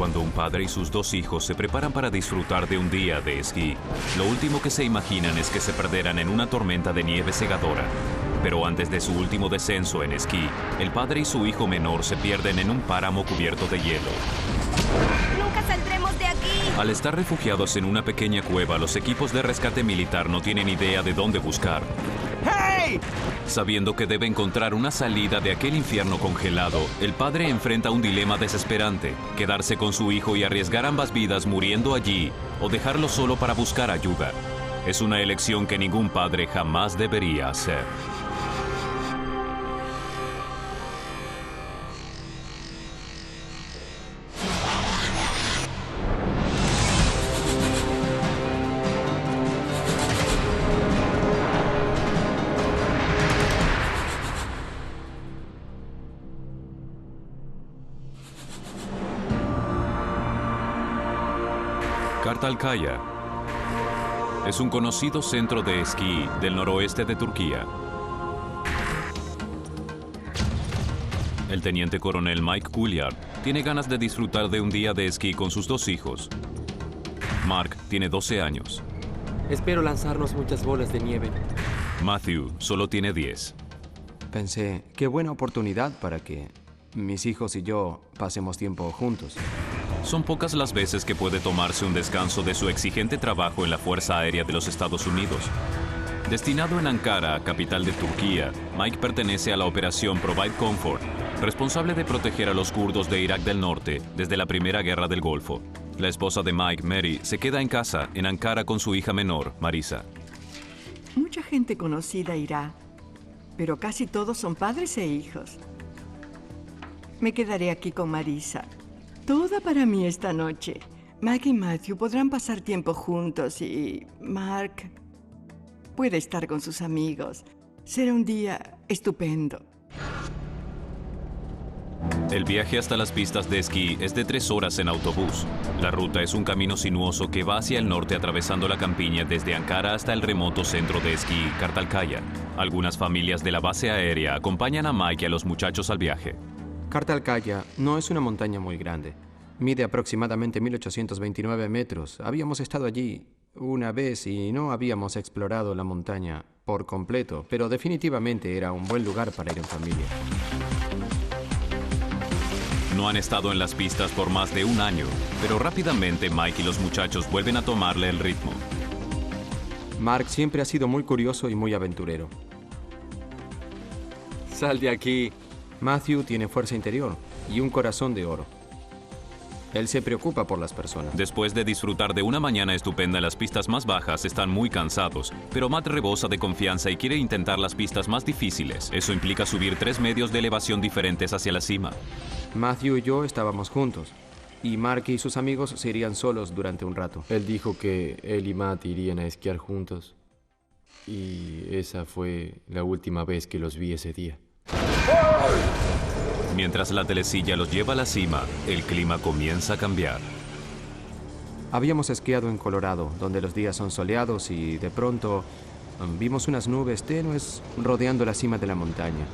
Cuando un padre y sus dos hijos se preparan para disfrutar de un día de esquí, lo último que se imaginan es que se perderán en una tormenta de nieve cegadora. Pero antes de su último descenso en esquí, el padre y su hijo menor se pierden en un páramo cubierto de hielo. ¡Nunca saldremos de aquí! Al estar refugiados en una pequeña cueva, los equipos de rescate militar no tienen idea de dónde buscar. ¡Hey! Sabiendo que debe encontrar una salida de aquel infierno congelado, el padre enfrenta un dilema desesperante: quedarse con su hijo y arriesgar ambas vidas muriendo allí, o dejarlo solo para buscar ayuda. Es una elección que ningún padre jamás debería hacer. Kartalkaya es un conocido centro de esquí del noroeste de Turquía. El teniente coronel Mike Couillard tiene ganas de disfrutar de un día de esquí con sus dos hijos. Mark tiene 12 años. Espero lanzarnos muchas bolas de nieve. Matthew solo tiene 10. Pensé, qué buena oportunidad para que mis hijos y yo pasemos tiempo juntos. Son pocas las veces que puede tomarse un descanso de su exigente trabajo en la Fuerza Aérea de los Estados Unidos. Destinado en Ankara, capital de Turquía, Mike pertenece a la operación Provide Comfort, responsable de proteger a los kurdos de Irak del Norte desde la Primera Guerra del Golfo. La esposa de Mike, Mary, se queda en casa, en Ankara, con su hija menor, Marisa. Mucha gente conocida irá, pero casi todos son padres e hijos. Me quedaré aquí con Marisa. Toda para mí esta noche. Mike y Matthew podrán pasar tiempo juntos y Mark puede estar con sus amigos. Será un día estupendo. El viaje hasta las pistas de esquí es de 3 horas en autobús. La ruta es un camino sinuoso que va hacia el norte atravesando la campiña desde Ankara hasta el remoto centro de esquí Kartalkaya. Algunas familias de la base aérea acompañan a Mike y a los muchachos al viaje. Kartalkaya no es una montaña muy grande. Mide aproximadamente 1829 metros. Habíamos estado allí una vez y no habíamos explorado la montaña por completo, pero definitivamente era un buen lugar para ir en familia. No han estado en las pistas por más de un año, pero rápidamente Mike y los muchachos vuelven a tomarle el ritmo. Mark siempre ha sido muy curioso y muy aventurero. Sal de aquí. Matthew tiene fuerza interior y un corazón de oro. Él se preocupa por las personas. Después de disfrutar de una mañana estupenda en las pistas más bajas, están muy cansados, pero Matt rebosa de confianza y quiere intentar las pistas más difíciles. Eso implica subir 3 medios de elevación diferentes hacia la cima. Matthew y yo estábamos juntos, y Mark y sus amigos se irían solos durante un rato. Él dijo que él y Matt irían a esquiar juntos, y esa fue la última vez que los vi ese día. Mientras la telecilla los lleva a la cima, el clima comienza a cambiar. Habíamos esquiado en Colorado, donde los días son soleados, y de pronto vimos unas nubes tenues rodeando la cima de la montaña.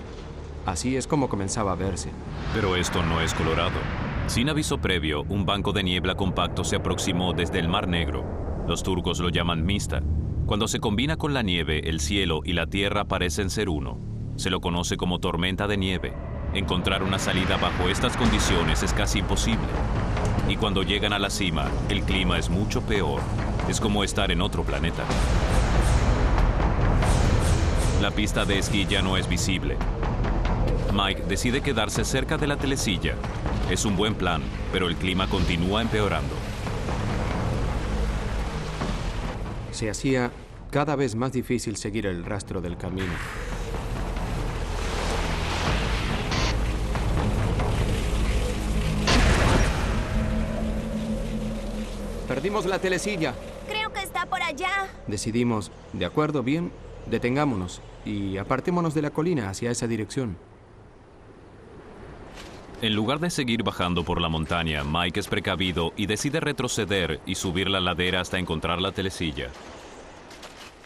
Así es como comenzaba a verse. Pero esto no es Colorado. Sin aviso previo, un banco de niebla compacto se aproximó desde el Mar Negro. Los turcos lo llaman Mista. Cuando se combina con la nieve, el cielo y la tierra parecen ser uno. Se lo conoce como tormenta de nieve. Encontrar una salida bajo estas condiciones es casi imposible. Y cuando llegan a la cima, el clima es mucho peor. Es como estar en otro planeta. La pista de esquí ya no es visible. Mike decide quedarse cerca de la telecilla. Es un buen plan, pero el clima continúa empeorando. Se hacía cada vez más difícil seguir el rastro del camino. Perdimos la telecilla. Creo que está por allá. Decidimos, de acuerdo, bien, detengámonos y apartémonos de la colina hacia esa dirección. En lugar de seguir bajando por la montaña, Mike es precavido y decide retroceder y subir la ladera hasta encontrar la telecilla.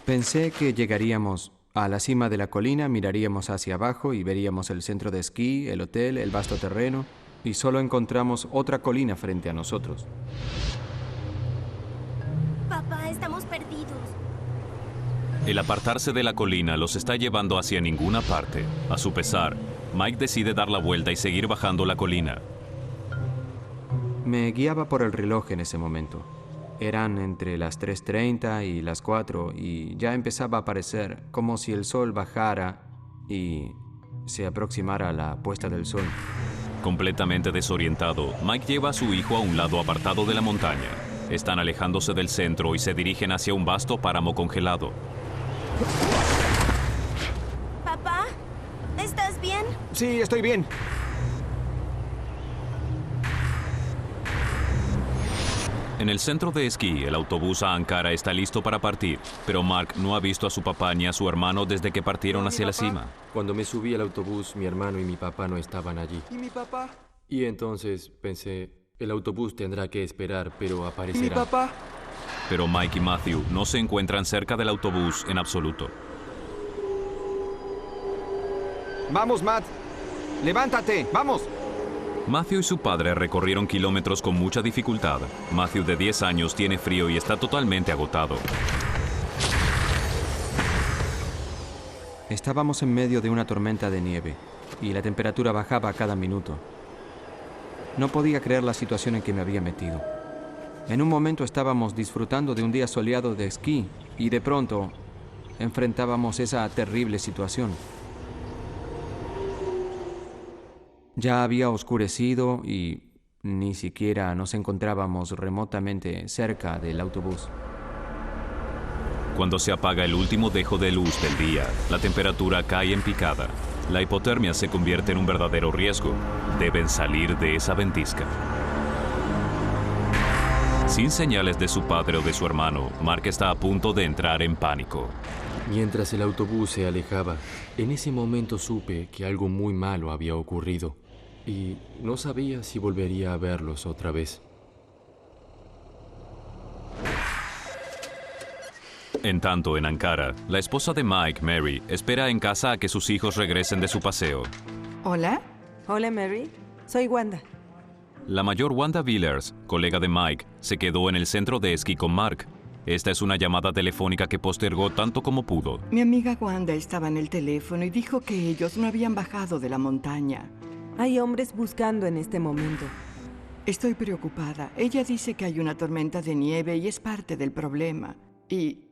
Pensé que llegaríamos a la cima de la colina, miraríamos hacia abajo y veríamos el centro de esquí, el hotel, el vasto terreno y solo encontramos otra colina frente a nosotros. Papá, estamos perdidos. El apartarse de la colina los está llevando hacia ninguna parte. A su pesar, Mike decide dar la vuelta y seguir bajando la colina. Me guiaba por el reloj en ese momento. Eran entre las 3:30 y las 4 y ya empezaba a parecer como si el sol bajara y se aproximara a la puesta del sol. Completamente desorientado, Mike lleva a su hijo a un lado apartado de la montaña. Están alejándose del centro y se dirigen hacia un vasto páramo congelado. Papá, ¿estás bien? Sí, estoy bien. En el centro de esquí, el autobús a Ankara está listo para partir, pero Mark no ha visto a su papá ni a su hermano desde que partieron hacia la cima. Cuando me subí al autobús, mi hermano y mi papá no estaban allí. ¿Y mi papá? Y entonces pensé, el autobús tendrá que esperar, pero ¿Y mi aparecerá. papá? Pero Mike y Matthew no se encuentran cerca del autobús en absoluto. Vamos, Matt. Levántate, vamos. Matthew y su padre recorrieron kilómetros con mucha dificultad. Matthew, de 10 años, tiene frío y está totalmente agotado. Estábamos en medio de una tormenta de nieve y la temperatura bajaba a cada minuto. No podía creer la situación en que me había metido. En un momento estábamos disfrutando de un día soleado de esquí y de pronto enfrentábamos esa terrible situación. Ya había oscurecido y ni siquiera nos encontrábamos remotamente cerca del autobús. Cuando se apaga el último dejo de luz del día, la temperatura cae en picada. La hipotermia se convierte en un verdadero riesgo. Deben salir de esa ventisca. Sin señales de su padre o de su hermano, Mark está a punto de entrar en pánico. Mientras el autobús se alejaba, en ese momento supe que algo muy malo había ocurrido y no sabía si volvería a verlos otra vez. En tanto, en Ankara, la esposa de Mike, Mary, espera en casa a que sus hijos regresen de su paseo. ¿Hola? Hola, Mary. Soy Wanda. La mayor, Wanda Villers, colega de Mike, se quedó en el centro de esquí con Mark. Esta es una llamada telefónica que postergó tanto como pudo. Mi amiga Wanda estaba en el teléfono y dijo que ellos no habían bajado de la montaña. Hay hombres buscando en este momento. Estoy preocupada. Ella dice que hay una tormenta de nieve y es parte del problema. Y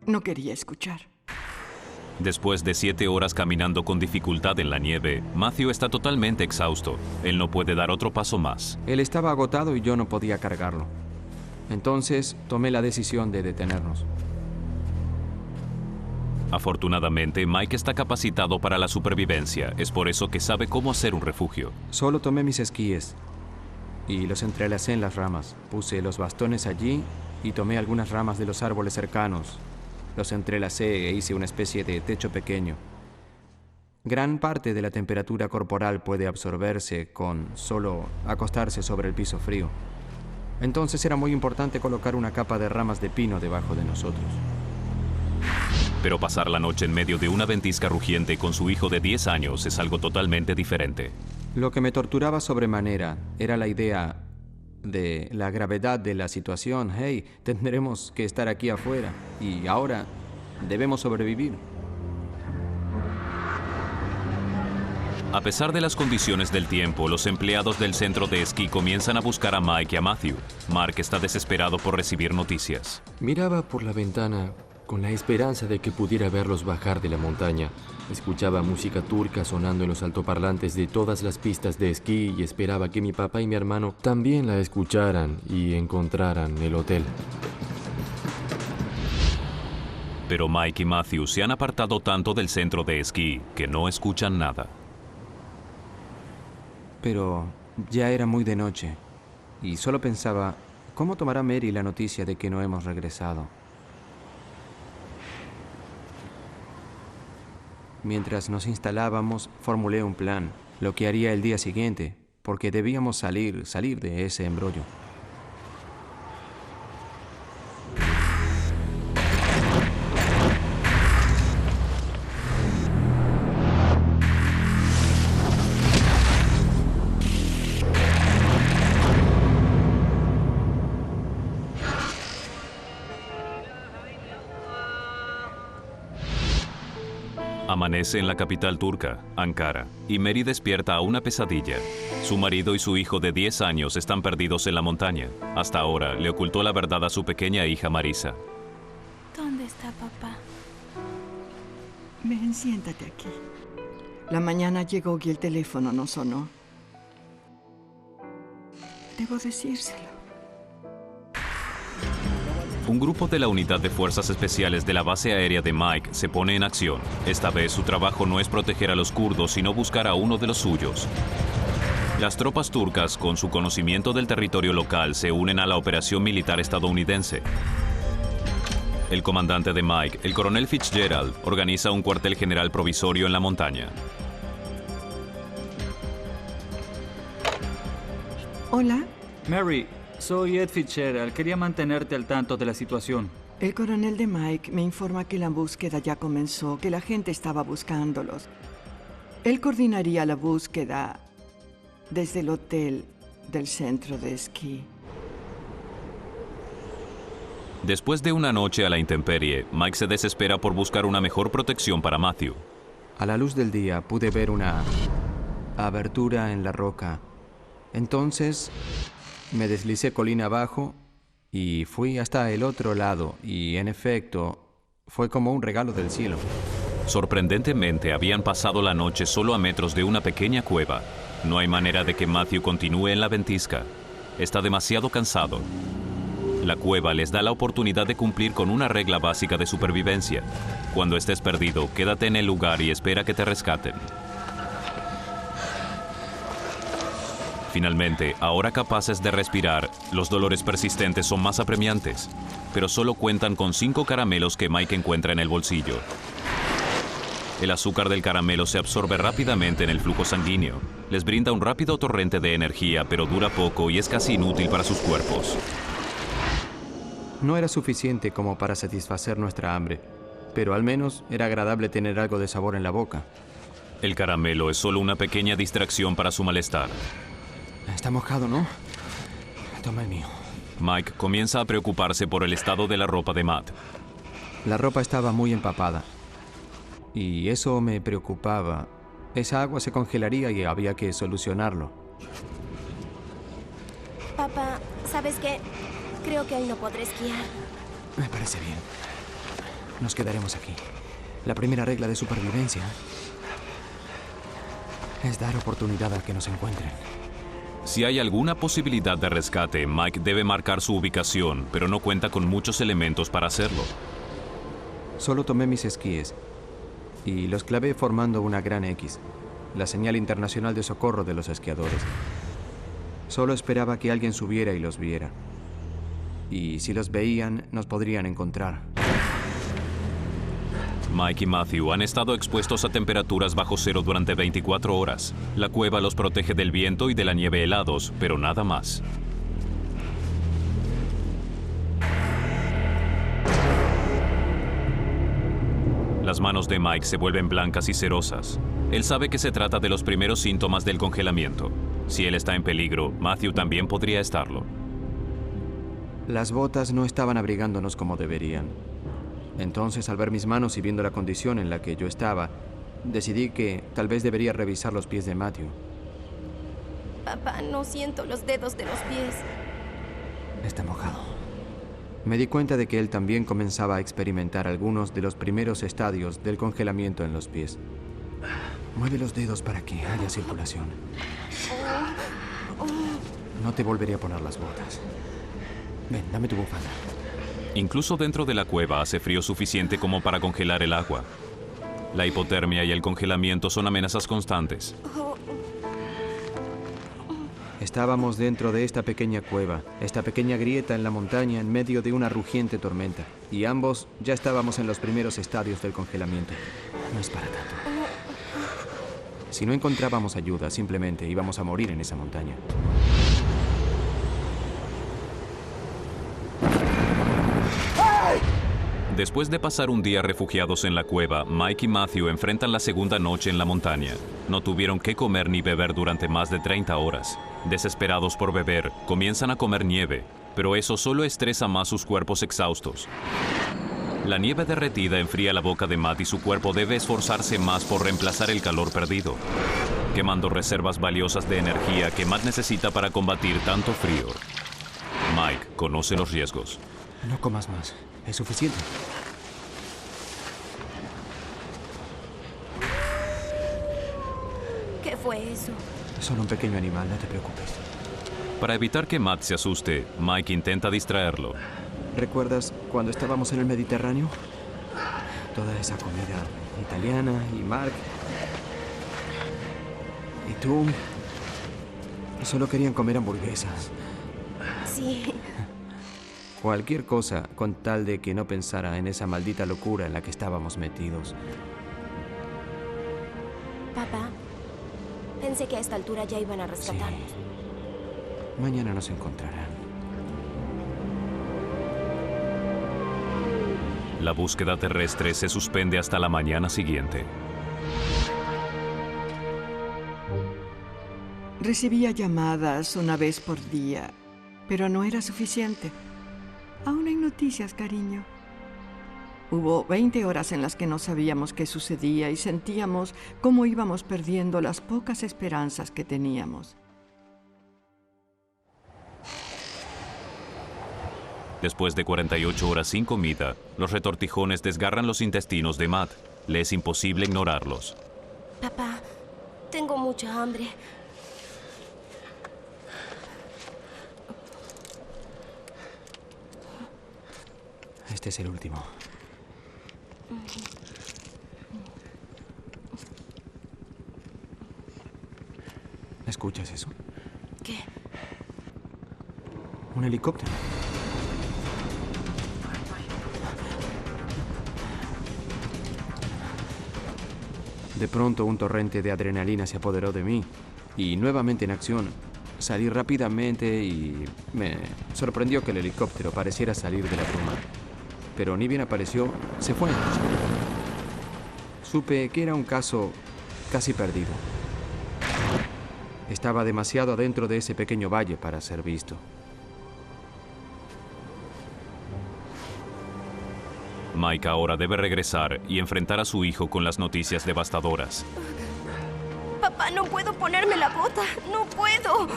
no quería escuchar. Después de 7 horas caminando con dificultad en la nieve, Matthew está totalmente exhausto. Él no puede dar otro paso más. Él estaba agotado y yo no podía cargarlo. Entonces tomé la decisión de detenernos. Afortunadamente, Mike está capacitado para la supervivencia. Es por eso que sabe cómo hacer un refugio. Solo tomé mis esquíes y los entrelacé en las ramas. Puse los bastones allí y tomé algunas ramas de los árboles cercanos. Los entrelacé e hice una especie de techo pequeño. Gran parte de la temperatura corporal puede absorberse con solo acostarse sobre el piso frío. Entonces era muy importante colocar una capa de ramas de pino debajo de nosotros. Pero pasar la noche en medio de una ventisca rugiente con su hijo de 10 años es algo totalmente diferente. Lo que me torturaba sobremanera era la idea de la gravedad de la situación. Hey, tendremos que estar aquí afuera y ahora debemos sobrevivir. A pesar de las condiciones del tiempo, los empleados del centro de esquí comienzan a buscar a Mike y a Matthew. Mark está desesperado por recibir noticias. Miraba por la ventana con la esperanza de que pudiera verlos bajar de la montaña. Escuchaba música turca sonando en los altoparlantes de todas las pistas de esquí y esperaba que mi papá y mi hermano también la escucharan y encontraran el hotel. Pero Mike y Matthew se han apartado tanto del centro de esquí que no escuchan nada. Pero ya era muy de noche y solo pensaba, ¿cómo tomará Mary la noticia de que no hemos regresado? Mientras nos instalábamos, formulé un plan, lo que haría el día siguiente, porque debíamos salir de ese embrollo. Amanece en la capital turca, Ankara, y Mary despierta a una pesadilla. Su marido y su hijo de 10 años están perdidos en la montaña. Hasta ahora le ocultó la verdad a su pequeña hija Marisa. ¿Dónde está papá? Ven, siéntate aquí. La mañana llegó y el teléfono no sonó. Debo decírselo. Un grupo de la Unidad de Fuerzas Especiales de la base aérea de Mike se pone en acción. Esta vez su trabajo no es proteger a los kurdos, sino buscar a uno de los suyos. Las tropas turcas, con su conocimiento del territorio local, se unen a la operación militar estadounidense. El comandante de Mike, el coronel Fitzgerald, organiza un cuartel general provisorio en la montaña. Hola, Mary, soy Ed Fitzgerald. Quería mantenerte al tanto de la situación. el coronel de Mike me informa que la búsqueda ya comenzó, que la gente estaba buscándolos. Él coordinaría la búsqueda desde el hotel del centro de esquí. Después de una noche a la intemperie, Mike se desespera por buscar una mejor protección para Matthew. A la luz del día pude ver una abertura en la roca. Entonces me deslicé colina abajo y fui hasta el otro lado y, en efecto, fue como un regalo del cielo. Sorprendentemente, habían pasado la noche solo a metros de una pequeña cueva. No hay manera de que Matthew continúe en la ventisca. Está demasiado cansado. La cueva les da la oportunidad de cumplir con una regla básica de supervivencia. Cuando estés perdido, quédate en el lugar y espera que te rescaten. Finalmente, ahora capaces de respirar, los dolores persistentes son más apremiantes, pero solo cuentan con 5 caramelos que Mike encuentra en el bolsillo. El azúcar del caramelo se absorbe rápidamente en el flujo sanguíneo. Les brinda un rápido torrente de energía, pero dura poco y es casi inútil para sus cuerpos. No era suficiente como para satisfacer nuestra hambre, pero al menos era agradable tener algo de sabor en la boca. El caramelo es solo una pequeña distracción para su malestar. Está mojado, ¿no? Toma el mío. Mike comienza a preocuparse por el estado de la ropa de Matt. La ropa estaba muy empapada. Y eso me preocupaba. Esa agua se congelaría y había que solucionarlo. Papá, ¿sabes qué? Creo que hoy no podré esquiar. Me parece bien. Nos quedaremos aquí. La primera regla de supervivencia es dar oportunidad a que nos encuentren. Si hay alguna posibilidad de rescate, Mike debe marcar su ubicación, pero no cuenta con muchos elementos para hacerlo. Solo tomé mis esquíes y los clavé formando una gran X, la señal internacional de socorro de los esquiadores. Solo esperaba que alguien subiera y los viera. Y si los veían, nos podrían encontrar. Mike y Matthew han estado expuestos a temperaturas bajo cero durante 24 horas. La cueva los protege del viento y de la nieve helados, pero nada más. Las manos de Mike se vuelven blancas y cerosas. Él sabe que se trata de los primeros síntomas del congelamiento. Si él está en peligro, Matthew también podría estarlo. Las botas no estaban abrigándonos como deberían. Entonces, al ver mis manos y viendo la condición en la que yo estaba, decidí que tal vez debería revisar los pies de Matthew. Papá, no siento los dedos de los pies. Está mojado. Me di cuenta de que él también comenzaba a experimentar algunos de los primeros estadios del congelamiento en los pies. Mueve los dedos para que haya circulación. No te volveré a poner las botas. Ven, dame tu bufanda. Incluso dentro de la cueva hace frío suficiente como para congelar el agua. La hipotermia y el congelamiento son amenazas constantes. Estábamos dentro de esta pequeña cueva, esta pequeña grieta en la montaña en medio de una rugiente tormenta. Y ambos ya estábamos en los primeros estadios del congelamiento. No es para tanto. Si no encontrábamos ayuda, simplemente íbamos a morir en esa montaña. Después de pasar un día refugiados en la cueva, Mike y Matthew enfrentan la segunda noche en la montaña. No tuvieron qué comer ni beber durante más de 30 horas. Desesperados por beber, comienzan a comer nieve, pero eso solo estresa más sus cuerpos exhaustos. La nieve derretida enfría la boca de Matt y su cuerpo debe esforzarse más por reemplazar el calor perdido, quemando reservas valiosas de energía que Matt necesita para combatir tanto frío. Mike conoce los riesgos. No comas más. Es suficiente. ¿Qué fue eso? Es solo un pequeño animal, no te preocupes. Para evitar que Matt se asuste, Mike intenta distraerlo. ¿Recuerdas cuando estábamos en el Mediterráneo? Toda esa comida italiana y Mark. Y tú. Solo querían comer hamburguesas. Sí. Cualquier cosa con tal de que no pensara en esa maldita locura en la que estábamos metidos. Papá, pensé que a esta altura ya iban a rescatarnos. Sí. Mañana nos encontrarán. La búsqueda terrestre se suspende hasta la mañana siguiente. Recibía llamadas una vez por día, pero no era suficiente. Aún hay noticias, cariño. Hubo 20 horas en las que no sabíamos qué sucedía y sentíamos cómo íbamos perdiendo las pocas esperanzas que teníamos. Después de 48 horas sin comida, los retortijones desgarran los intestinos de Matt. Le es imposible ignorarlos. Papá, tengo mucha hambre. Este es el último. ¿Escuchas eso? ¿Qué? Un helicóptero. De pronto un torrente de adrenalina se apoderó de mí y nuevamente en acción salí rápidamente y me sorprendió que el helicóptero pareciera salir de la bruma. Pero ni bien apareció, se fue. Supe que era un caso casi perdido. Estaba demasiado adentro de ese pequeño valle para ser visto. Mike ahora debe regresar y enfrentar a su hijo con las noticias devastadoras. Papá, no puedo ponerme la bota. No puedo.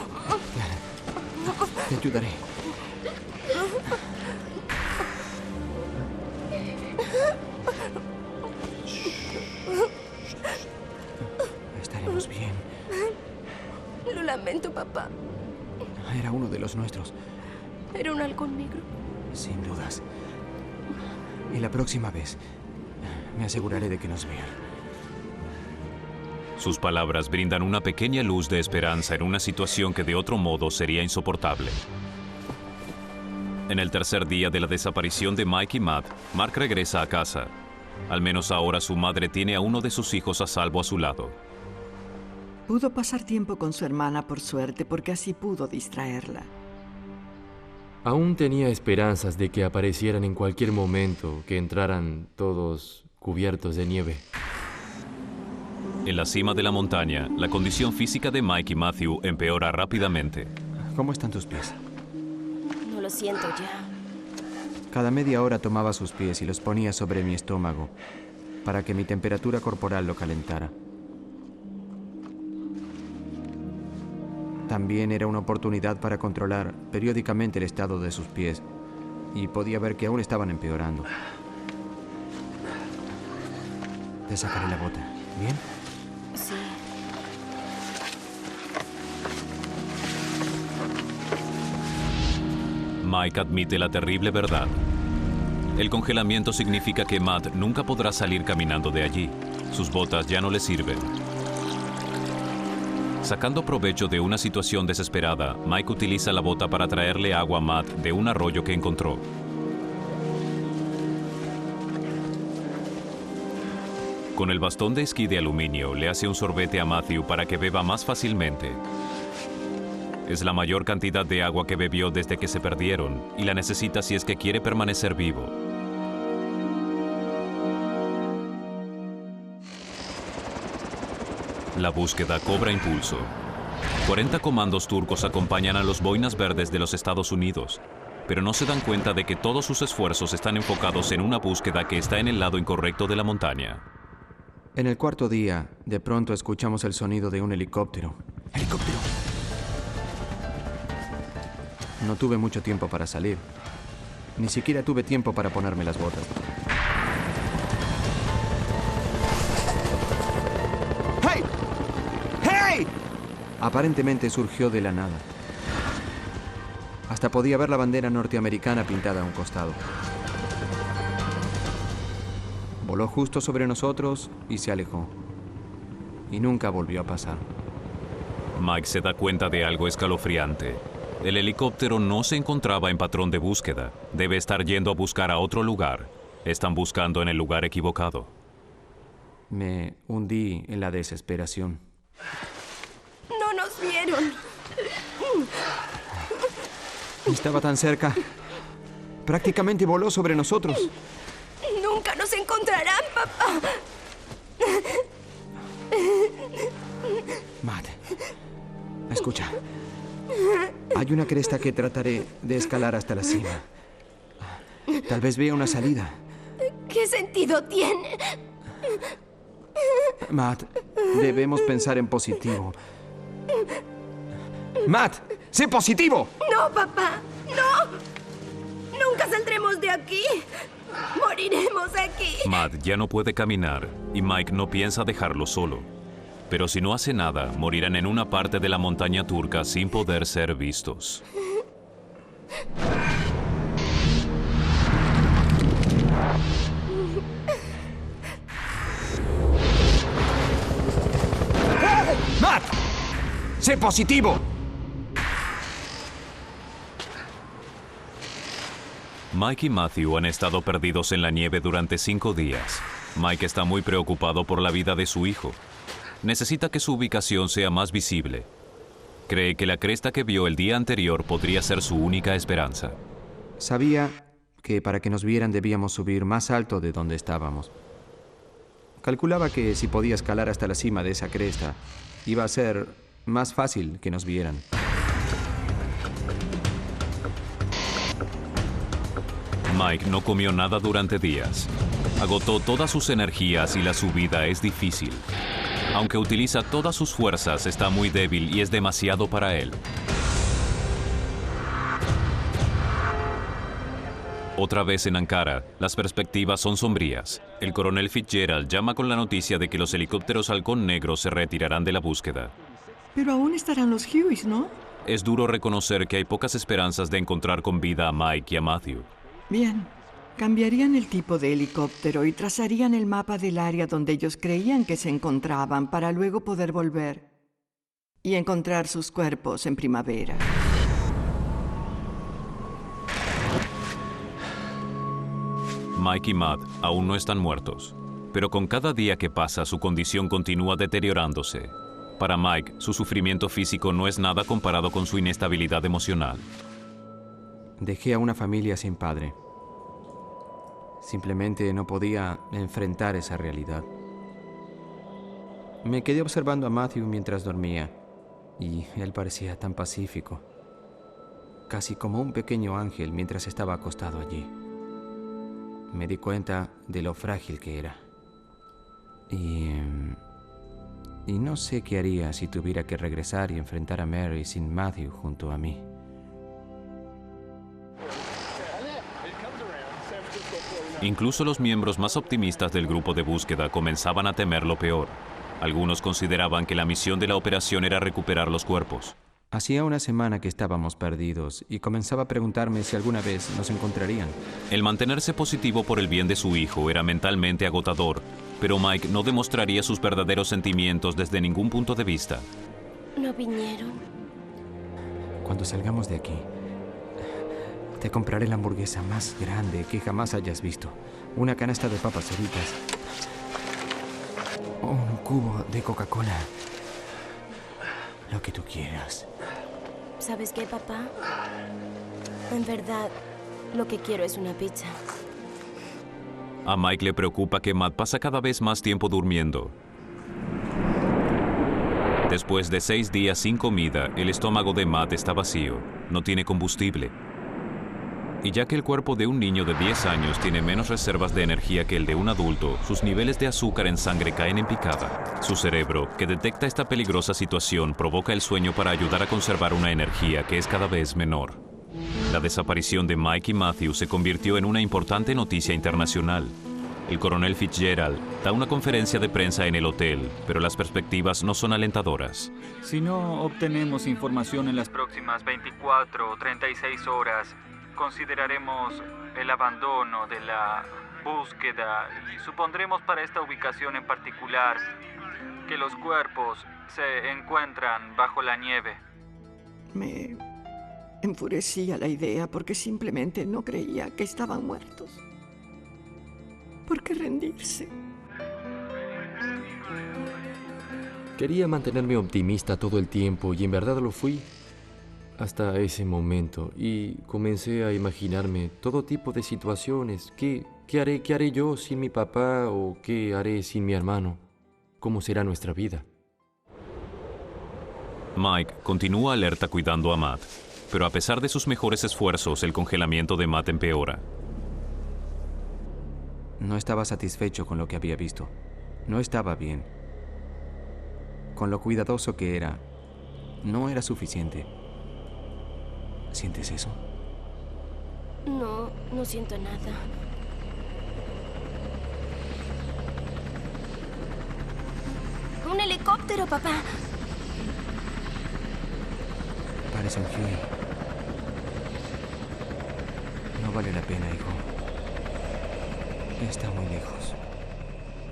Te ayudaré. Estaremos bien. Lo lamento, papá. Era uno de los nuestros. Era un halcón negro. Sin dudas. Y la próxima vez me aseguraré de que nos vean. Sus palabras brindan una pequeña luz de esperanza en una situación que de otro modo sería insoportable. En el tercer día de la desaparición de Mike y Matt, Mark regresa a casa. Al menos ahora su madre tiene a uno de sus hijos a salvo a su lado. Pudo pasar tiempo con su hermana por suerte, porque así pudo distraerla. Aún tenía esperanzas de que aparecieran en cualquier momento, que entraran todos cubiertos de nieve. En la cima de la montaña, la condición física de Mike y Matthew empeora rápidamente. ¿Cómo están tus pies? No lo siento ya. Cada media hora tomaba sus pies y los ponía sobre mi estómago para que mi temperatura corporal lo calentara. También era una oportunidad para controlar periódicamente el estado de sus pies y podía ver que aún estaban empeorando. Te sacaré la bota, ¿bien? Sí. Mike admite la terrible verdad. El congelamiento significa que Matt nunca podrá salir caminando de allí. Sus botas ya no le sirven. Sacando provecho de una situación desesperada, Mike utiliza la bota para traerle agua a Matt de un arroyo que encontró. Con el bastón de esquí de aluminio, le hace un sorbete a Matthew para que beba más fácilmente. Es la mayor cantidad de agua que bebió desde que se perdieron y la necesita si es que quiere permanecer vivo. La búsqueda cobra impulso. 40 comandos turcos acompañan a los boinas verdes de los Estados Unidos. pero no se dan cuenta de que todos sus esfuerzos están enfocados en una búsqueda que está en el lado incorrecto de la montaña. En el cuarto día, de pronto escuchamos el sonido de un helicóptero. ¡Helicóptero! No tuve mucho tiempo para salir. Ni siquiera tuve tiempo para ponerme las botas. ¡Hey! ¡Hey! Aparentemente surgió de la nada. Hasta podía ver la bandera norteamericana pintada a un costado. Voló justo sobre nosotros y se alejó. Y nunca volvió a pasar. Mike se da cuenta de algo escalofriante. El helicóptero no se encontraba en patrón de búsqueda. Debe estar yendo a buscar a otro lugar. Están buscando en el lugar equivocado. Me hundí en la desesperación. No nos vieron. Estaba tan cerca. Prácticamente voló sobre nosotros. Nunca nos encontrarán, papá. Matt, escucha. Hay una cresta que trataré de escalar hasta la cima. Tal vez vea una salida. ¿Qué sentido tiene? Matt, debemos pensar en positivo. Matt, sé positivo. No, papá, no. Nunca saldremos de aquí. Moriremos aquí. Matt ya no puede caminar y Mike no piensa dejarlo solo. Pero si no hace nada, morirán en una parte de la montaña turca sin poder ser vistos. ¡Matt! ¡Sé positivo! Mike y Matthew han estado perdidos en la nieve durante 5 días. Mike está muy preocupado por la vida de su hijo. Necesita que su ubicación sea más visible. Cree que la cresta que vio el día anterior podría ser su única esperanza. Sabía que para que nos vieran debíamos subir más alto de donde estábamos. Calculaba que si podía escalar hasta la cima de esa cresta, iba a ser más fácil que nos vieran. Mike no comió nada durante días. Agotó todas sus energías y la subida es difícil. Aunque utiliza todas sus fuerzas, está muy débil y es demasiado para él. Otra vez en Ankara, las perspectivas son sombrías. El coronel Fitzgerald llama con la noticia de que los helicópteros Halcón Negro se retirarán de la búsqueda. Pero aún estarán los Hueys, ¿no? Es duro reconocer que hay pocas esperanzas de encontrar con vida a Mike y a Matthew. Bien. Cambiarían el tipo de helicóptero y trazarían el mapa del área donde ellos creían que se encontraban para luego poder volver y encontrar sus cuerpos en primavera. Mike y Matt aún no están muertos, pero con cada día que pasa su condición continúa deteriorándose. Para Mike, su sufrimiento físico no es nada comparado con su inestabilidad emocional. Dejé a una familia sin padre. Simplemente no podía enfrentar esa realidad. Me quedé observando a Matthew mientras dormía, y él parecía tan pacífico, casi como un pequeño ángel mientras estaba acostado allí. Me di cuenta de lo frágil que era. Y no sé qué haría si tuviera que regresar y enfrentar a Mary sin Matthew junto a mí. Incluso los miembros más optimistas del grupo de búsqueda comenzaban a temer lo peor. Algunos consideraban que la misión de la operación era recuperar los cuerpos. Hacía una semana que estábamos perdidos y comenzaba a preguntarme si alguna vez nos encontrarían. El mantenerse positivo por el bien de su hijo era mentalmente agotador, pero Mike no demostraría sus verdaderos sentimientos desde ningún punto de vista. ¿No vinieron? Cuando salgamos de aquí, te compraré la hamburguesa más grande que jamás hayas visto. Una canasta de papas fritas. Un cubo de Coca-Cola. Lo que tú quieras. ¿Sabes qué, papá? En verdad, lo que quiero es una pizza. A Mike le preocupa que Matt pasa cada vez más tiempo durmiendo. Después de 6 días sin comida, el estómago de Matt está vacío. No tiene combustible. Y ya que el cuerpo de un niño de 10 años tiene menos reservas de energía que el de un adulto, sus niveles de azúcar en sangre caen en picada. Su cerebro, que detecta esta peligrosa situación, provoca el sueño para ayudar a conservar una energía que es cada vez menor. La desaparición de Mike y Matthew se convirtió en una importante noticia internacional. El coronel Fitzgerald da una conferencia de prensa en el hotel, pero las perspectivas no son alentadoras. Si no obtenemos información en las próximas 24 o 36 horas, consideraremos el abandono de la búsqueda y supondremos para esta ubicación en particular que los cuerpos se encuentran bajo la nieve. Me enfurecía la idea porque simplemente no creía que estaban muertos. ¿Por qué rendirse? Quería mantenerme optimista todo el tiempo y en verdad lo fui. Hasta ese momento, y comencé a imaginarme todo tipo de situaciones. ¿Qué haré yo sin mi papá o qué haré sin mi hermano? ¿Cómo será nuestra vida? Mike continúa alerta cuidando a Matt, pero a pesar de sus mejores esfuerzos, el congelamiento de Matt empeora. No estaba satisfecho con lo que había visto. No estaba bien. Con lo cuidadoso que era, no era suficiente. ¿Sientes eso? No, no siento nada. ¡Un helicóptero, papá! Parece un Huey. No vale la pena, hijo. Está muy lejos.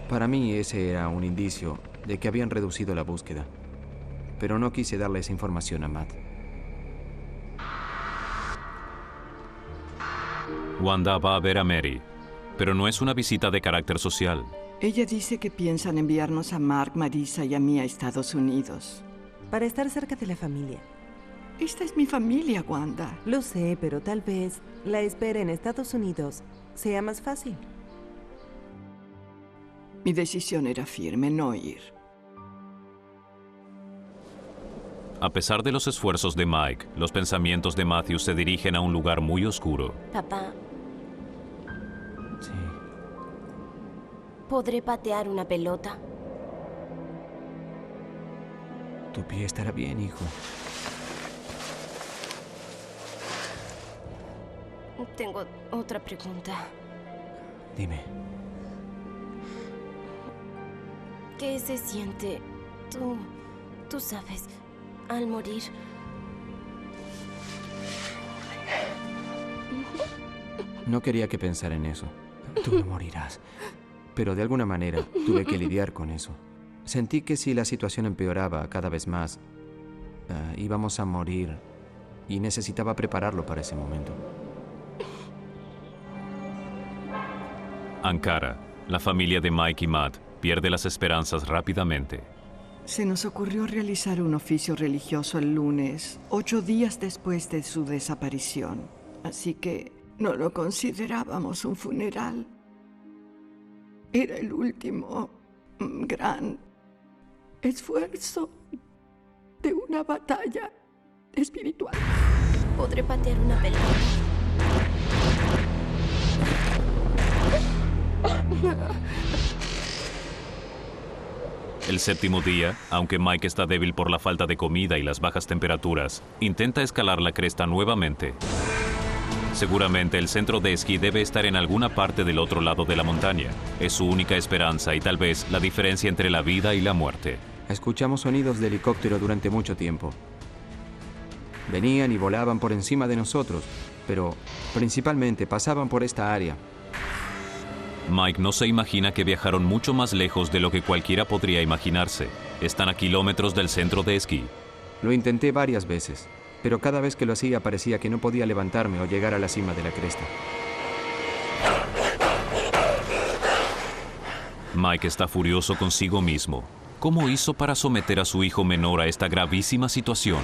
Para mí ese era un indicio de que habían reducido la búsqueda. Pero no quise darle esa información a Matt. Wanda va a ver a Mary, pero no es una visita de carácter social. Ella dice que piensan enviarnos a Mark, Marisa y a mí a Estados Unidos. Para estar cerca de la familia. Esta es mi familia, Wanda. Lo sé, pero tal vez la espera en Estados Unidos sea más fácil. Mi decisión era firme, no ir. A pesar de los esfuerzos de Mike, los pensamientos de Matthew se dirigen a un lugar muy oscuro. Papá, Sí. ¿podré patear una pelota? Tu pie estará bien, hijo. Tengo otra pregunta. Dime. ¿Qué se siente? Tú sabes, al morir. No quería que pensara en eso. Tú no morirás. Pero de alguna manera tuve que lidiar con eso. Sentí que si la situación empeoraba cada vez más, íbamos a morir y necesitaba prepararlo para ese momento. Ankara, la familia de Mike y Matt, pierde las esperanzas rápidamente. Se nos ocurrió realizar un oficio religioso el lunes, 8 días después de su desaparición. Así que no lo considerábamos un funeral. Era el último gran esfuerzo de una batalla espiritual. ¿Podré patear una pelota? El séptimo día, aunque Mike está débil por la falta de comida y las bajas temperaturas, intenta escalar la cresta nuevamente. Seguramente el centro de esquí debe estar en alguna parte del otro lado de la montaña. Es su única esperanza y tal vez la diferencia entre la vida y la muerte. Escuchamos sonidos de helicóptero durante mucho tiempo. Venían y volaban por encima de nosotros, pero principalmente pasaban por esta área. Mike no se imagina que viajaron mucho más lejos de lo que cualquiera podría imaginarse. Están a kilómetros del centro de esquí. Lo intenté varias veces, pero cada vez que lo hacía parecía que no podía levantarme o llegar a la cima de la cresta. Mike está furioso consigo mismo. ¿Cómo hizo para someter a su hijo menor a esta gravísima situación?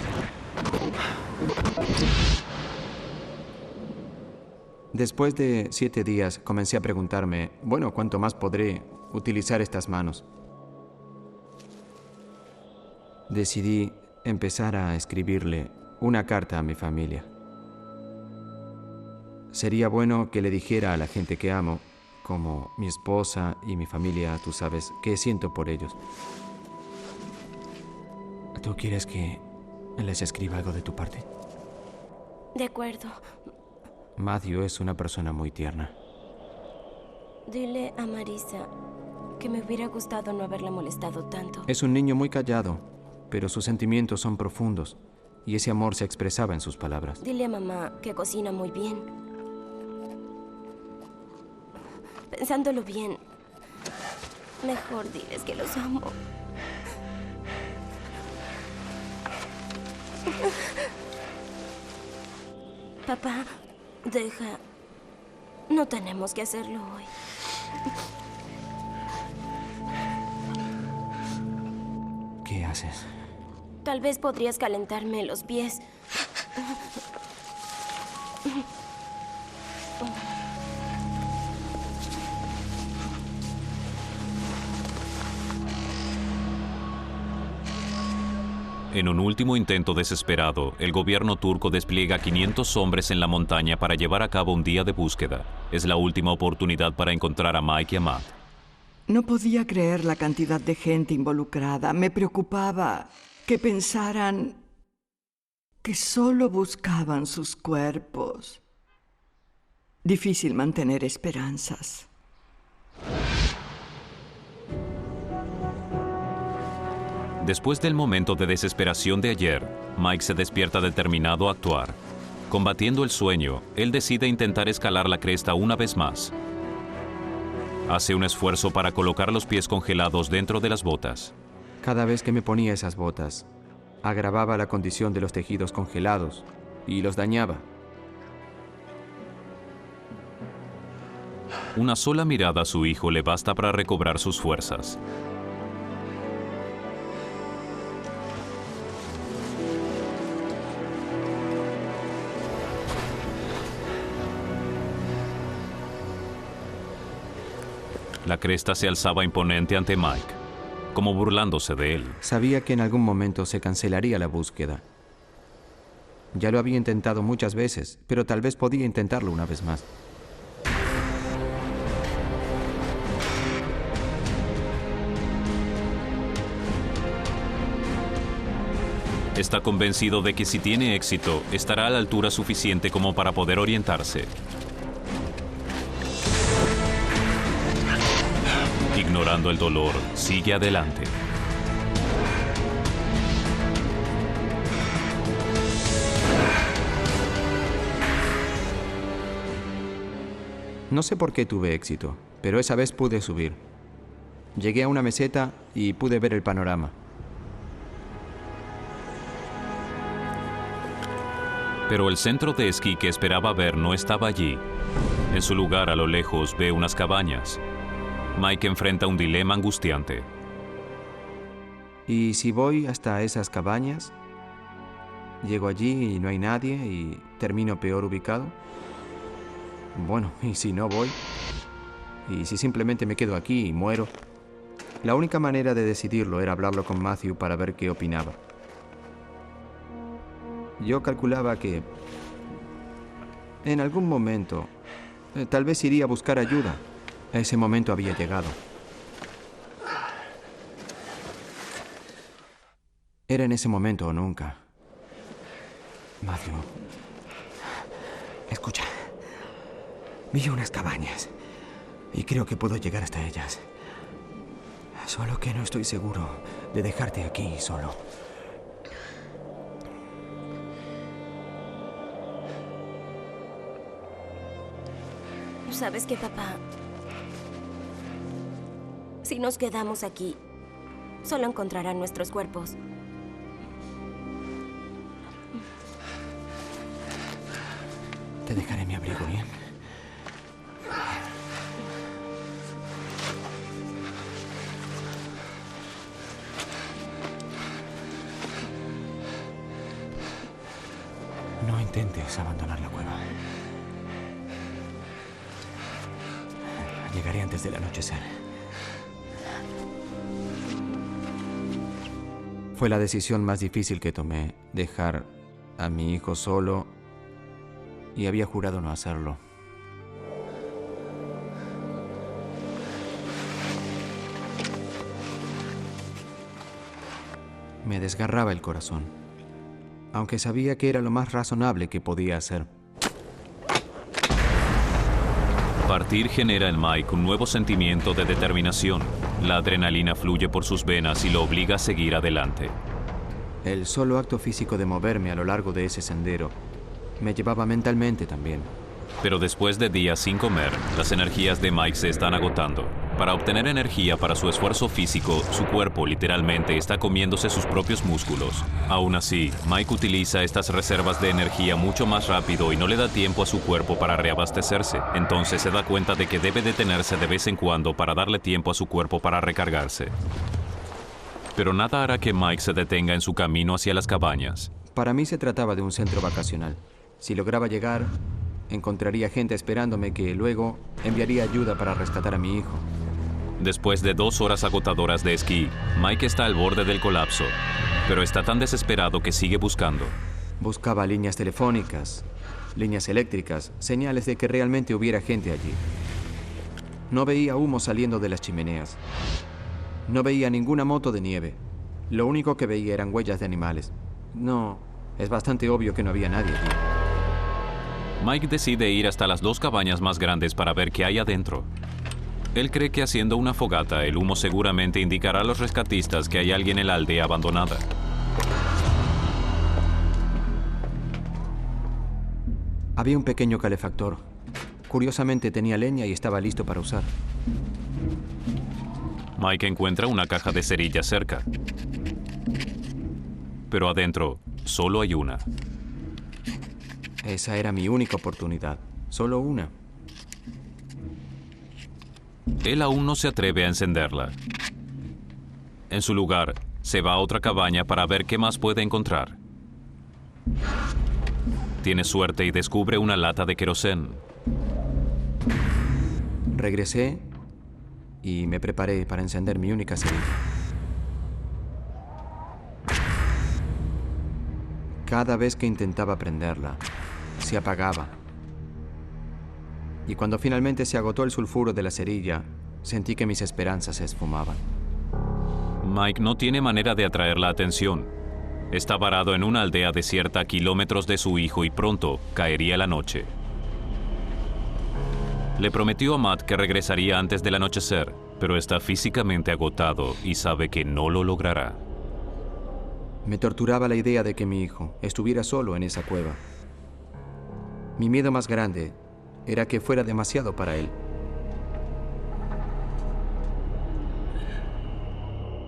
Después de 7 días comencé a preguntarme, bueno, ¿cuánto más podré utilizar estas manos? Decidí empezar a escribirle una carta a mi familia. Sería bueno que le dijera a la gente que amo, como mi esposa y mi familia, tú sabes, que siento por ellos. ¿Tú quieres que les escriba algo de tu parte? De acuerdo. Matthew es una persona muy tierna. Dile a Marisa que me hubiera gustado no haberla molestado tanto. Es un niño muy callado, pero sus sentimientos son profundos y ese amor se expresaba en sus palabras. Dile a mamá que cocina muy bien. Pensándolo bien, mejor diles que los amo. Papá, deja. No tenemos que hacerlo hoy. ¿Qué haces? Tal vez podrías calentarme los pies. En un último intento desesperado, el gobierno turco despliega 500 hombres en la montaña para llevar a cabo un día de búsqueda. Es la última oportunidad para encontrar a Mike y a Matt. No podía creer la cantidad de gente involucrada. Me preocupaba que pensaran que solo buscaban sus cuerpos. Difícil mantener esperanzas. Después del momento de desesperación de ayer, Mike se despierta determinado a actuar. Combatiendo el sueño, él decide intentar escalar la cresta una vez más. Hace un esfuerzo para colocar los pies congelados dentro de las botas. Cada vez que me ponía esas botas, agravaba la condición de los tejidos congelados y los dañaba. Una sola mirada a su hijo le basta para recobrar sus fuerzas. La cresta se alzaba imponente ante Mike, como burlándose de él. Sabía que en algún momento se cancelaría la búsqueda. Ya lo había intentado muchas veces, pero tal vez podía intentarlo una vez más. Está convencido de que si tiene éxito, estará a la altura suficiente como para poder orientarse. Ignorando el dolor, sigue adelante. No sé por qué tuve éxito, pero esa vez pude subir. Llegué a una meseta y pude ver el panorama. Pero el centro de esquí que esperaba ver no estaba allí. En su lugar, a lo lejos, ve unas cabañas. Mike enfrenta un dilema angustiante. ¿Y si voy hasta esas cabañas? ¿Llego allí y no hay nadie y termino peor ubicado? Bueno, ¿y si no voy? ¿Y si simplemente me quedo aquí y muero? La única manera de decidirlo era hablarlo con Matthew para ver qué opinaba. Yo calculaba que en algún momento tal vez iría a buscar ayuda. Ese momento había llegado. Era en ese momento o nunca. Matthew, escucha. Vi unas cabañas y creo que puedo llegar hasta ellas. Solo que no estoy seguro de dejarte aquí solo. ¿Sabes qué, papá? Si nos quedamos aquí, solo encontrarán nuestros cuerpos. Te dejaré mi abrigo, ¿bien? No intentes abandonar la cueva. Llegaré antes del anochecer. Fue la decisión más difícil que tomé, dejar a mi hijo solo y había jurado no hacerlo. Me desgarraba el corazón, aunque sabía que era lo más razonable que podía hacer. Partir genera en Mike un nuevo sentimiento de determinación. La adrenalina fluye por sus venas y lo obliga a seguir adelante. El solo acto físico de moverme a lo largo de ese sendero me llevaba mentalmente también. Pero después de días sin comer, las energías de Mike se están agotando. Para obtener energía para su esfuerzo físico, su cuerpo literalmente está comiéndose sus propios músculos. Aún así, Mike utiliza estas reservas de energía mucho más rápido y no le da tiempo a su cuerpo para reabastecerse. Entonces se da cuenta de que debe detenerse de vez en cuando para darle tiempo a su cuerpo para recargarse. Pero nada hará que Mike se detenga en su camino hacia las cabañas. Para mí se trataba de un centro vacacional. Si lograba llegar, encontraría gente esperándome que luego enviaría ayuda para rescatar a mi hijo. Después de 2 horas agotadoras de esquí, Mike está al borde del colapso, pero está tan desesperado que sigue buscando. Buscaba líneas telefónicas, líneas eléctricas, señales de que realmente hubiera gente allí. No veía humo saliendo de las chimeneas. No veía ninguna moto de nieve. Lo único que veía eran huellas de animales. No, es bastante obvio que no había nadie allí. Mike decide ir hasta las 2 cabañas más grandes para ver qué hay adentro. Él cree que haciendo una fogata, el humo seguramente indicará a los rescatistas que hay alguien en la aldea abandonada. Había un pequeño calefactor. Curiosamente tenía leña y estaba listo para usar. Mike encuentra una caja de cerillas cerca. Pero adentro, solo hay una. Esa era mi única oportunidad. Solo una. Él aún no se atreve a encenderla. En su lugar, se va a otra cabaña para ver qué más puede encontrar. Tiene suerte y descubre una lata de querosén. Regresé y me preparé para encender mi única cerilla. Cada vez que intentaba prenderla, se apagaba. Y cuando finalmente se agotó el sulfuro de la cerilla, sentí que mis esperanzas se esfumaban. Mike no tiene manera de atraer la atención. Está varado en una aldea desierta a kilómetros de su hijo y pronto caería la noche. Le prometió a Matt que regresaría antes del anochecer, pero está físicamente agotado y sabe que no lo logrará. Me torturaba la idea de que mi hijo estuviera solo en esa cueva. Mi miedo más grande era que fuera demasiado para él.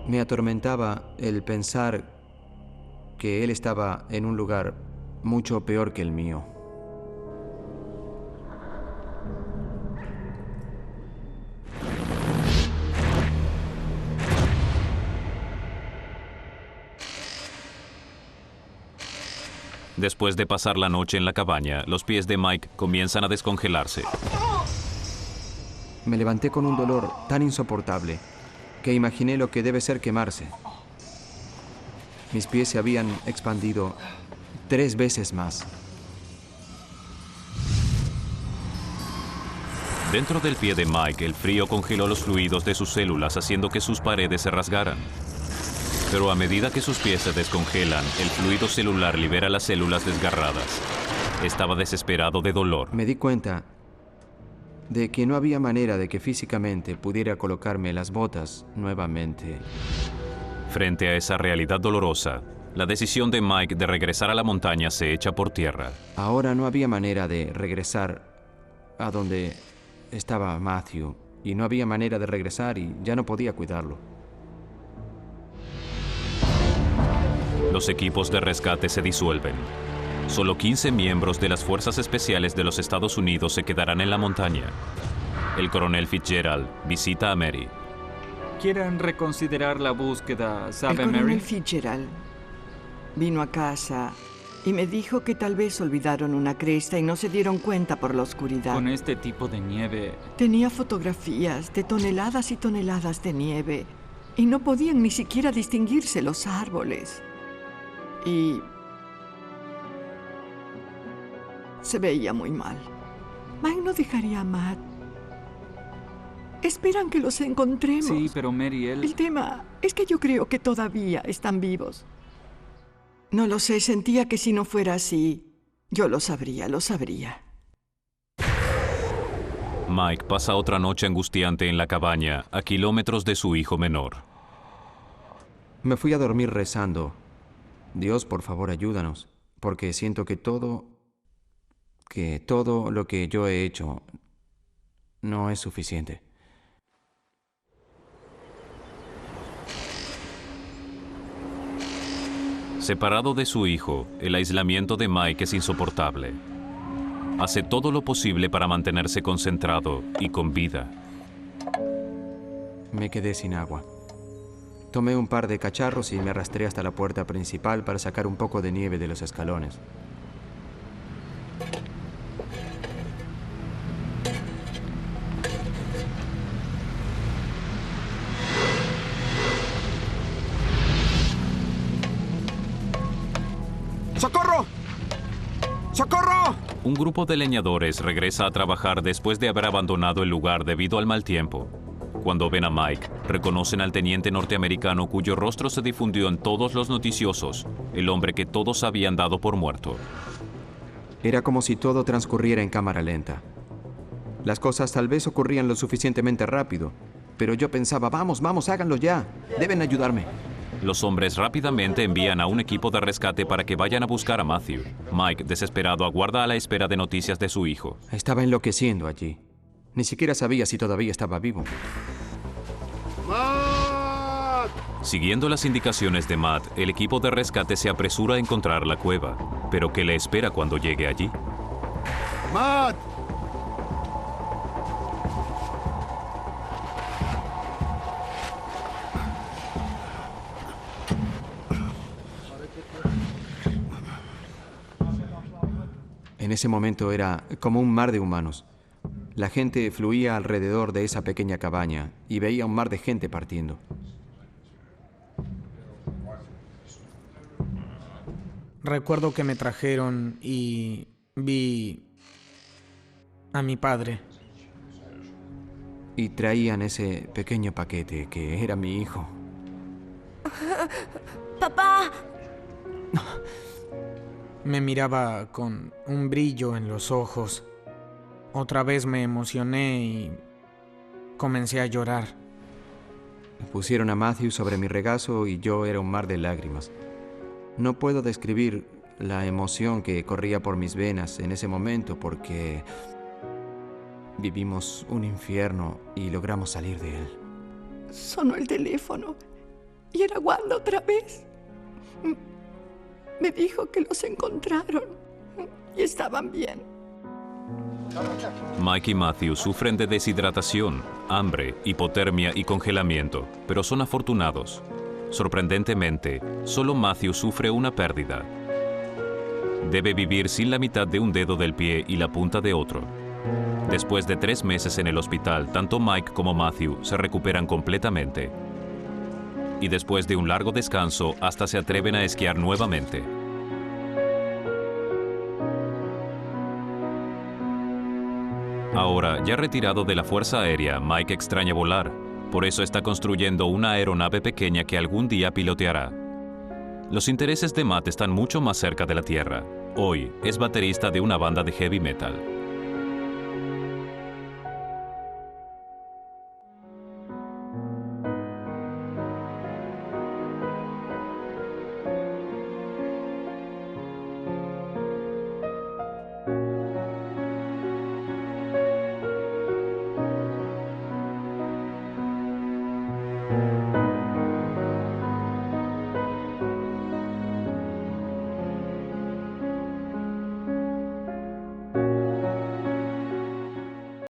Me atormentaba el pensar que él estaba en un lugar mucho peor que el mío. Después de pasar la noche en la cabaña, los pies de Mike comienzan a descongelarse. Me levanté con un dolor tan insoportable que imaginé lo que debe ser quemarse. Mis pies se habían expandido 3 veces más. Dentro del pie de Mike, el frío congeló los fluidos de sus células, haciendo que sus paredes se rasgaran. Pero a medida que sus pies se descongelan, el fluido celular libera las células desgarradas. Estaba desesperado de dolor. Me di cuenta de que no había manera de que físicamente pudiera colocarme las botas nuevamente. Frente a esa realidad dolorosa, la decisión de Mike de regresar a la montaña se echa por tierra. Ahora no había manera de regresar a donde estaba Matthew, y no había manera de regresar y ya no podía cuidarlo. Los equipos de rescate se disuelven. Solo 15 miembros de las Fuerzas Especiales de los Estados Unidos se quedarán en la montaña. El coronel Fitzgerald visita a Mary. ¿Quieren reconsiderar la búsqueda, sabe El coronel Mary? Fitzgerald vino a casa y me dijo que tal vez olvidaron una cresta y no se dieron cuenta por la oscuridad. Con este tipo de nieve, Tenía fotografías de toneladas y toneladas de nieve y no podían ni siquiera distinguirse los árboles. Y se veía muy mal. Mike no dejaría a Matt. Esperan que los encontremos. Sí, pero Mary, El tema es que yo creo que todavía están vivos. No lo sé, sentía que si no fuera así, yo lo sabría. Mike pasa otra noche angustiante en la cabaña, a kilómetros de su hijo menor. Me fui a dormir rezando. Dios, por favor, ayúdanos, porque siento que todo lo que yo he hecho no es suficiente. Separado de su hijo, el aislamiento de Mike es insoportable. Hace todo lo posible para mantenerse concentrado y con vida. Me quedé sin agua. Tomé un par de cacharros y me arrastré hasta la puerta principal para sacar un poco de nieve de los escalones. ¡Socorro! ¡Socorro! Un grupo de leñadores regresa a trabajar después de haber abandonado el lugar debido al mal tiempo. Cuando ven a Mike, reconocen al teniente norteamericano cuyo rostro se difundió en todos los noticiosos, el hombre que todos habían dado por muerto. Era como si todo transcurriera en cámara lenta. Las cosas tal vez ocurrían lo suficientemente rápido, pero yo pensaba, vamos, háganlo ya, deben ayudarme. Los hombres rápidamente envían a un equipo de rescate para que vayan a buscar a Matthew. Mike, desesperado, aguarda a la espera de noticias de su hijo. Estaba enloqueciendo allí. Ni siquiera sabía si todavía estaba vivo. ¡Matt! Siguiendo las indicaciones de Matt, el equipo de rescate se apresura a encontrar la cueva. ¿Pero qué le espera cuando llegue allí? ¡Matt! En ese momento era como un mar de humanos. La gente fluía alrededor de esa pequeña cabaña y veía un mar de gente partiendo. Recuerdo que me trajeron y vi a mi padre. Y traían ese pequeño paquete que era mi hijo. ¡Papá! Me miraba con un brillo en los ojos. Otra vez me emocioné y comencé a llorar. Pusieron a Matthew sobre mi regazo y yo era un mar de lágrimas. No puedo describir la emoción que corría por mis venas en ese momento porque vivimos un infierno y logramos salir de él. Sonó el teléfono y era Wanda otra vez. Me dijo que los encontraron y estaban bien. Mike y Matthew sufren de deshidratación, hambre, hipotermia y congelamiento, pero son afortunados. Sorprendentemente, solo Matthew sufre una pérdida. Debe vivir sin la mitad de un dedo del pie y la punta de otro. Después de 3 meses en el hospital, tanto Mike como Matthew se recuperan completamente. Y después de un largo descanso, hasta se atreven a esquiar nuevamente. Ahora, ya retirado de la Fuerza Aérea, Mike extraña volar. Por eso está construyendo una aeronave pequeña que algún día piloteará. Los intereses de Matt están mucho más cerca de la Tierra. Hoy es baterista de una banda de heavy metal.